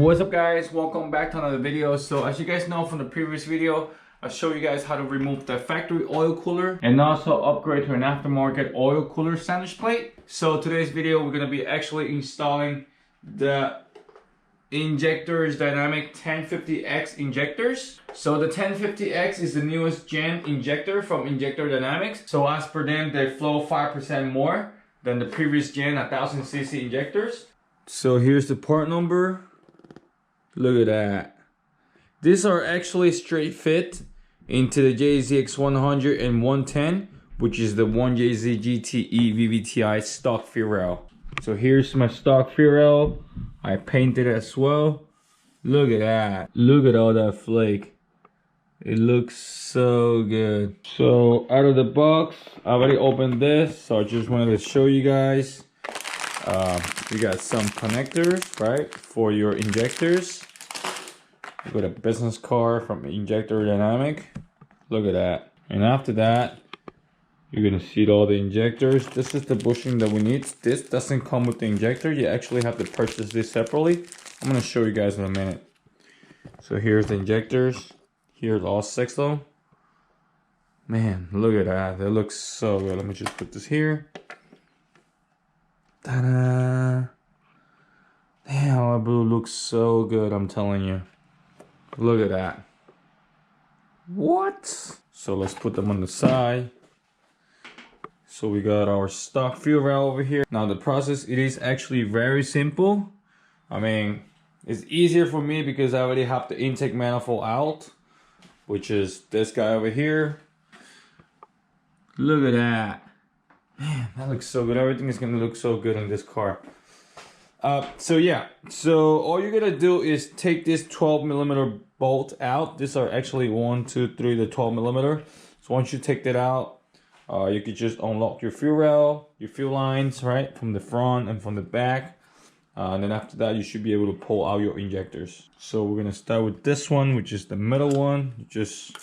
What's up guys, welcome back to another video. So as you guys know from the previous video, I showed you guys how to remove the factory oil cooler and also upgrade to an aftermarket oil cooler sandwich plate. So today's video we're going to be actually installing the Injector Dynamics 1050X injectors. So the 1050X is the newest gen injector from Injector Dynamics. So as per them, they flow 5% more than the previous gen 1000cc injectors. So here's the part number. Look at that. These are actually straight fit into the JZX 100 and 110, which is the 1jz gte VVTi stock fuel rail. So here's my stock fuel rail. I painted it as well. Look at that. Look at all that flake. It looks so good. So out of the box, I already opened this, so I just wanted to show you guys. You got some connectors, right, for your injectors. You got a business card from Injector Dynamics. Look at that. And after that, you're gonna see all the injectors. This is the bushing that we need. This doesn't come with the injector. You actually have to purchase this separately. I'm gonna show you guys in a minute. So here's the injectors. Here's all 6 of them. Man, look at that. That looks so good. Let me just put this here. Ta-da! Damn, that blue looks so good, I'm telling you. Look at that. What? So let's put them on the side. So we got our stock fuel rail over here. Now the process, it is actually very simple. I mean, it's easier for me because I already have the intake manifold out, which is this guy over here. Look at that. Man, that looks so good. Everything is gonna look so good in this car. So yeah, so all you're gonna do is take this 12mm bolt out. These are actually 1, 2, 3, the 12mm. So once you take that out, you could just unlock your fuel rail, your fuel lines, right, from the front and from the back. And then after that, you should be able to pull out your injectors. So we're gonna start with this one, which is the middle one. You just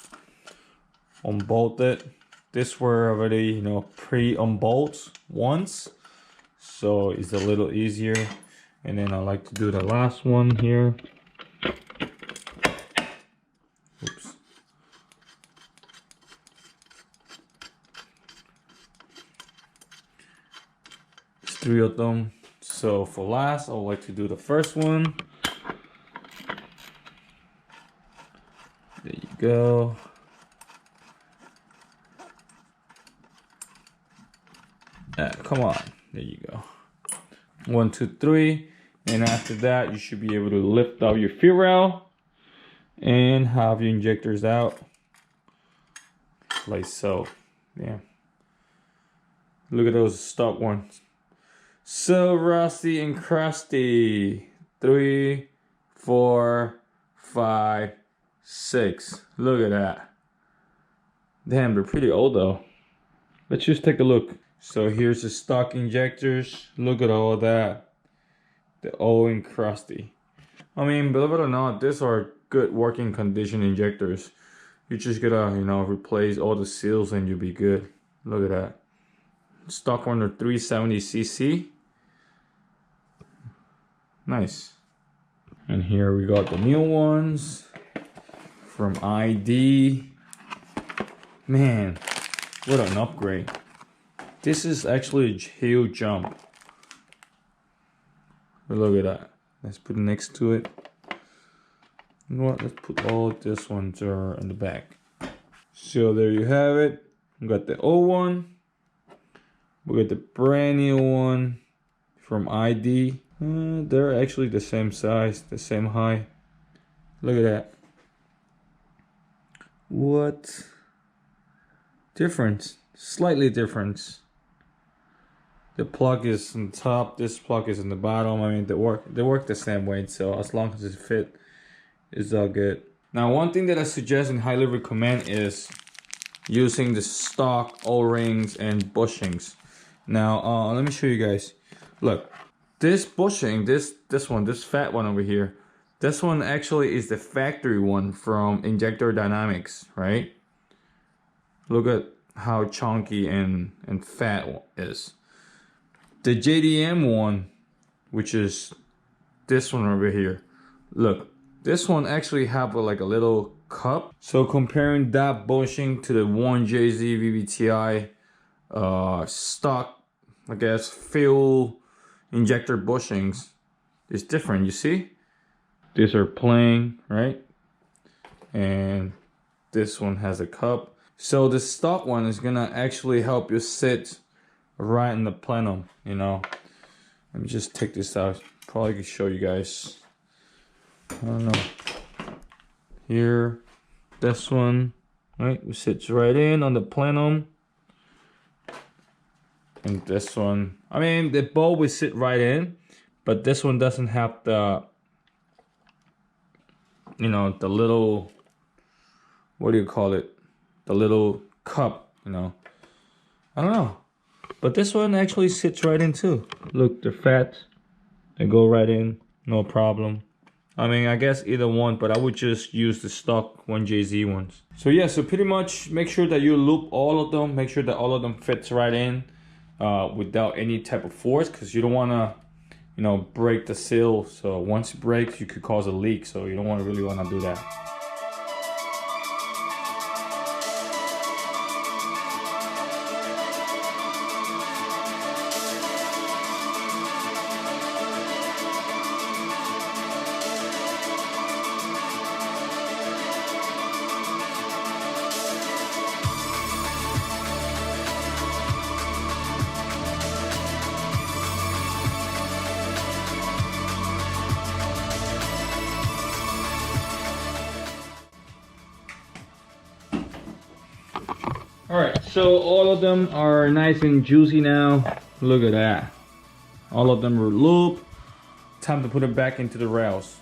unbolt it. This were already, you know, pre-unbolt once, so it's a little easier. And then I like to do the last one here. Oops. It's 3 of them. So for last, I would like to do the first one. There you go. Come on, there you go. 1, 2, 3, and after that you should be able to lift up your fuel rail and have your injectors out like so. Yeah, look at those stock ones, so rusty and crusty. 3, 4, 5, 6. Look at that. Damn, they're pretty old though. Let's just take a look. So here's the stock injectors. Look at all that. They're old and crusty. I mean, believe it or not, these are good working condition injectors. You just gotta, you know, replace all the seals and you'll be good. Look at that. Stock one are 370cc. Nice. And here we got the new ones from ID. Man, what an upgrade. This is actually a huge jump. Look at that. Let's put it next to it. You know what? Let's put all this ones are in the back. So there you have it. We got the old one. We got the brand new one from ID. They're actually the same size, the same height. Look at that. What? Difference. Slightly difference. The plug is on top, this plug is on the bottom. I mean, they work the same way, so as long as it fit, it's all good. Now, one thing that I suggest and highly recommend is using the stock O-rings and bushings. Now, let me show you guys. Look, this bushing, this fat one over here, this one actually is the factory one from Injector Dynamics, right? Look at how chunky and fat it is. The JDM one, which is this one over here, look, this one actually have like a little cup. So comparing that bushing to the 1jz VVTi stock, I guess, fuel injector bushings, it's different. You see, these are plain, right? And this one has a cup. So the stock one is gonna actually help you sit right in the plenum, you know. Let me just take this out. Probably could show you guys. I don't know. Here, this one, right? It sits right in on the plenum. And this one, I mean, they both will sit right in, but this one doesn't have the, you know, the little, what do you call it? The little cup, you know. I don't know. But this one actually sits right in too. Look, they're fat. They go right in, no problem. I mean, I guess either one, but I would just use the stock 1jz ones. So yeah, so pretty much make sure that you loop all of them. Make sure that all of them fits right in without any type of force, because you don't want to, you know, break the seal. So once it breaks, you could cause a leak. So you don't really want to do that. Alright, so all of them are nice and juicy now. Look at that. All of them are looped. Time to put it back into the rails.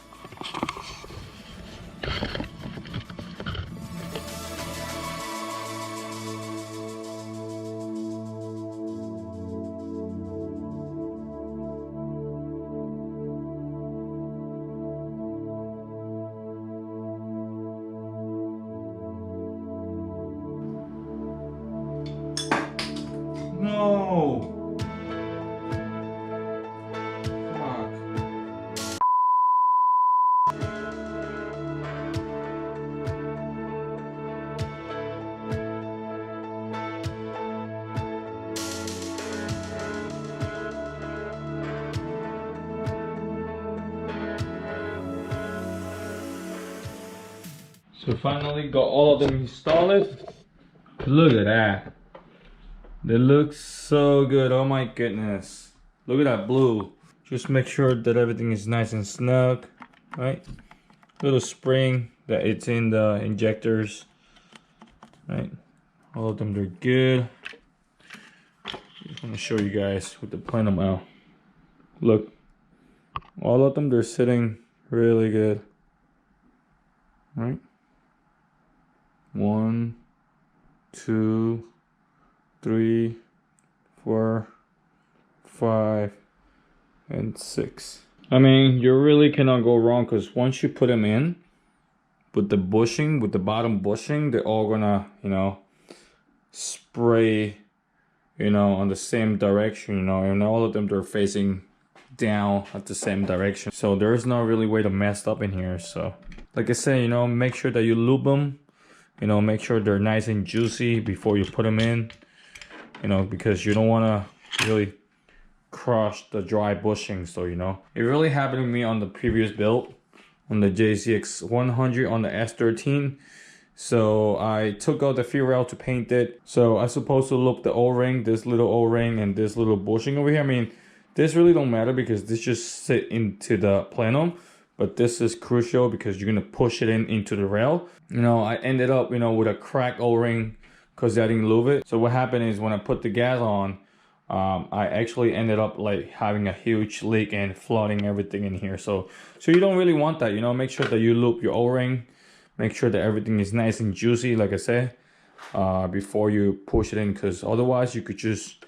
No! Fuck. So finally got all of them installed. Look at that. They look so good. Oh my goodness. Look at that blue. Just make sure that everything is nice and snug, right? Little spring that it's in the injectors, right? All of them, they're good. Just want to show you guys with the plenum out. Look, all of them, they're sitting really good, right? 1, 2, 3, 4, 5, and 6. I mean, you really cannot go wrong, because once you put them in with the bushing, with the bottom bushing, they're all gonna, you know, spray, you know, on the same direction, you know, and all of them, they're facing down at the same direction. So there's no really way to mess up in here. So like I said, you know, make sure that you lube them, you know, make sure they're nice and juicy before you put them in. You know, because you don't want to really crush the dry bushing. So, you know, it really happened to me on the previous build on the JZX 100 on the S13. So I took out the fuel rail to paint it. So I supposed to loop the O-ring, this little O-ring and this little bushing over here. I mean, this really don't matter because this just sit into the plenum, but this is crucial because you're gonna push it into the rail. You know, I ended up, you know, with a cracked O-ring because I didn't lube it. So what happened is when I put the gas on, I actually ended up like having a huge leak and flooding everything in here. So you don't really want that, you know. Make sure that you lube your O-ring, make sure that everything is nice and juicy, like I said, before you push it in, because otherwise you could just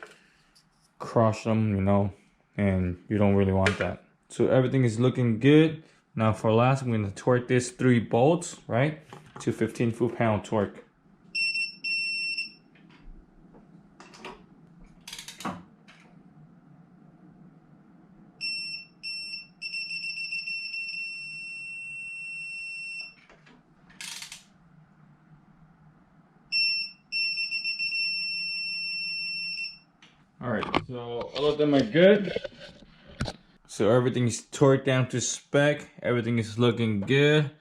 crush them, you know, and you don't really want that. So everything is looking good. Now for last, I'm going to torque this 3 bolts, right, to 15 foot-pound torque. All right, so all of them are good. So everything is torqued down to spec. Everything is looking good.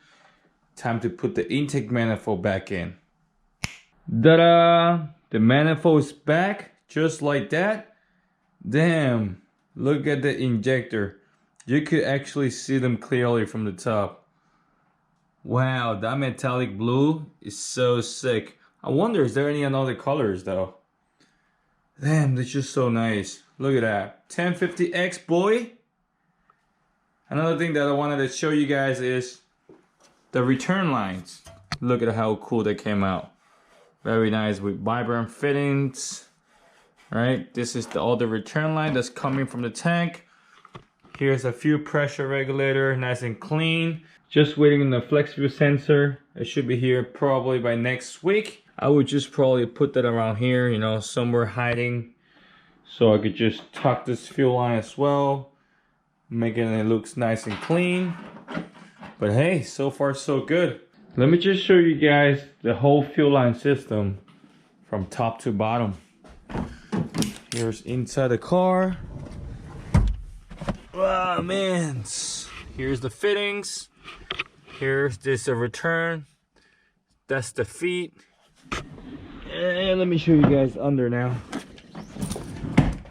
Time to put the intake manifold back in. Ta-da! The manifold is back, just like that. Damn, look at the injector. You could actually see them clearly from the top. Wow, that metallic blue is so sick. I wonder, is there any other colors though? Damn, that's just so nice. Look at that, 1050X boy. Another thing that I wanted to show you guys is the return lines. Look at how cool they came out. Very nice with vibrant fittings. Right, this is all the return line that's coming from the tank. Here's a fuel pressure regulator, nice and clean. Just waiting on the flex fuel sensor. It should be here probably by next week. I would just probably put that around here, you know, somewhere hiding, so I could just tuck this fuel line as well, making it looks nice and clean. But hey, so far so good. Let me just show you guys the whole fuel line system from top to bottom. Here's inside the car. Oh man, here's the fittings. Here's this return. That's the feet. And let me show you guys under now.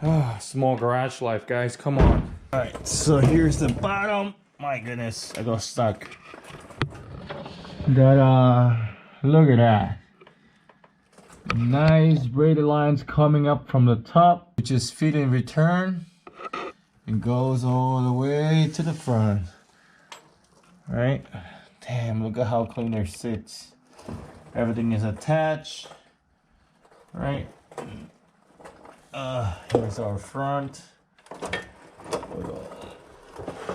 Ah, small garage life, guys, come on. All right, so here's the bottom. My goodness, I got stuck. Look at that. Nice braided lines coming up from the top, which is feed in return. It goes all the way to the front. Right? Damn, look at how clean it sits. Everything is attached. Right? Here's our front.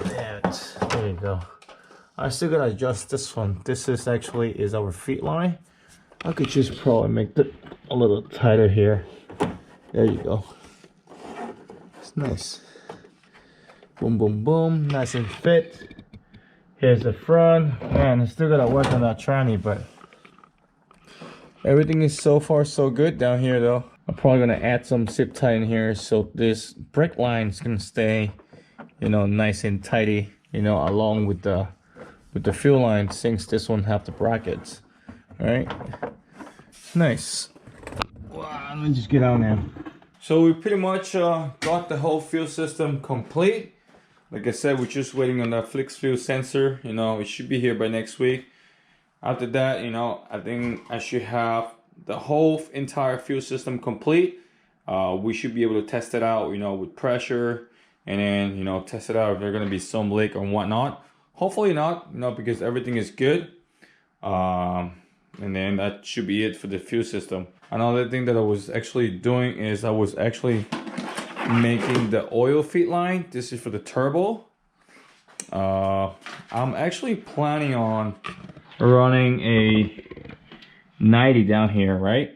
There you go. I still gotta adjust this one. This is actually our feet line. I could just probably make it a little tighter here. There you go. It's nice. Boom, boom, boom. Nice and fit. Here's the front. Man, I still gotta work on that tranny, but everything is so far so good down here though. I'm probably gonna add some zip tie in here so this brake line is gonna stay, you know, nice and tidy, you know, along with the fuel line, since this one have the brackets. All right, nice. Wow, let me just get out now. So we pretty much got the whole fuel system complete. Like I said, we're just waiting on the flex fuel sensor. You know, it should be here by next week. After that, you know, I think I should have the whole entire fuel system complete. We should be able to test it out, you know, with pressure, and then, you know, test it out if there's gonna be some leak or whatnot. Hopefully not, you know, because everything is good. And then that should be it for the fuel system. Another thing that I was actually doing is I was actually making the oil feed line. This is for the turbo. I'm actually planning on running a 90 down here, right?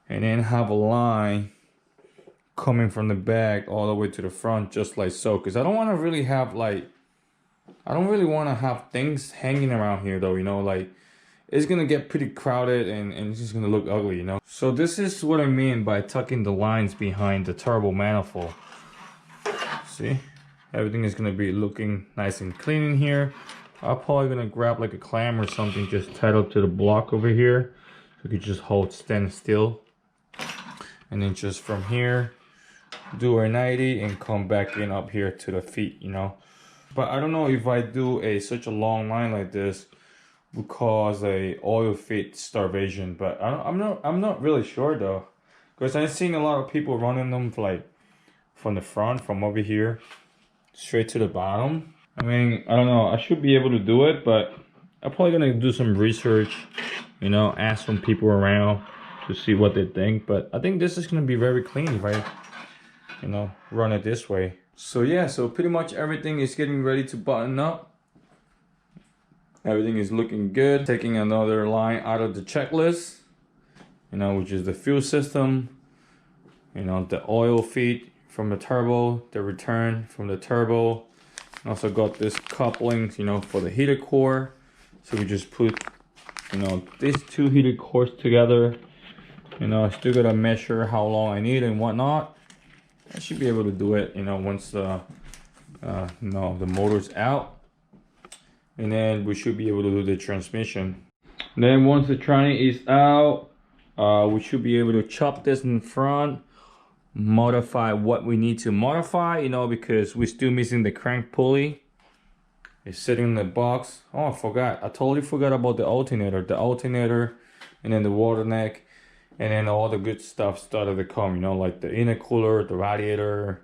And then have a line coming from the back all the way to the front, just like so. Because I don't want to really have like, I don't really want to have things hanging around here though, you know, like it's gonna get pretty crowded and it's just gonna look ugly, you know. So this is what I mean by tucking the lines behind the turbo manifold. See, everything is gonna be looking nice and clean in here. I'm probably gonna grab like a clamp or something, just tied up to the block over here, so you could just stand still, and then just from here do a 90 and come back in up here to the feet, you know. But I don't know if I do such a long line like this would cause a oil feed starvation, but I'm not really sure though, because I've seen a lot of people running them like from the front, from over here straight to the bottom. I mean, I don't know, I should be able to do it, but I'm probably gonna do some research, you know, ask some people around to see what they think. But I think this is gonna be very clean if I, you know, run it this way. So yeah, so pretty much everything is getting ready to button up. Everything is looking good. Taking another line out of the checklist, you know, which is the fuel system, you know, the oil feed from the turbo, the return from the turbo. Also got this couplings, you know, for the heater core. So we just put, you know, these two heater cores together. You know, I still gotta measure how long I need and whatnot. I should be able to do it, you know, once the motor's out, and then we should be able to do the transmission. And then once the tranny is out, we should be able to chop this in front, modify what we need to modify, you know, because we're still missing the crank pulley. It's sitting in the box. Oh, I forgot. I totally forgot about the alternator, and then the water neck, and then all the good stuff started to come, you know, like the intercooler, the radiator,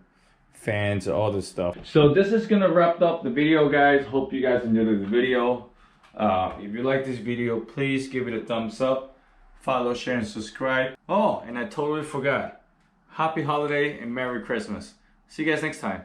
fans, all this stuff. So this is gonna wrap up the video, guys. Hope you guys enjoyed the video. If you like this video, please give it a thumbs up, follow, share, and subscribe. Oh, and I totally forgot. Happy holiday and Merry Christmas. See you guys next time.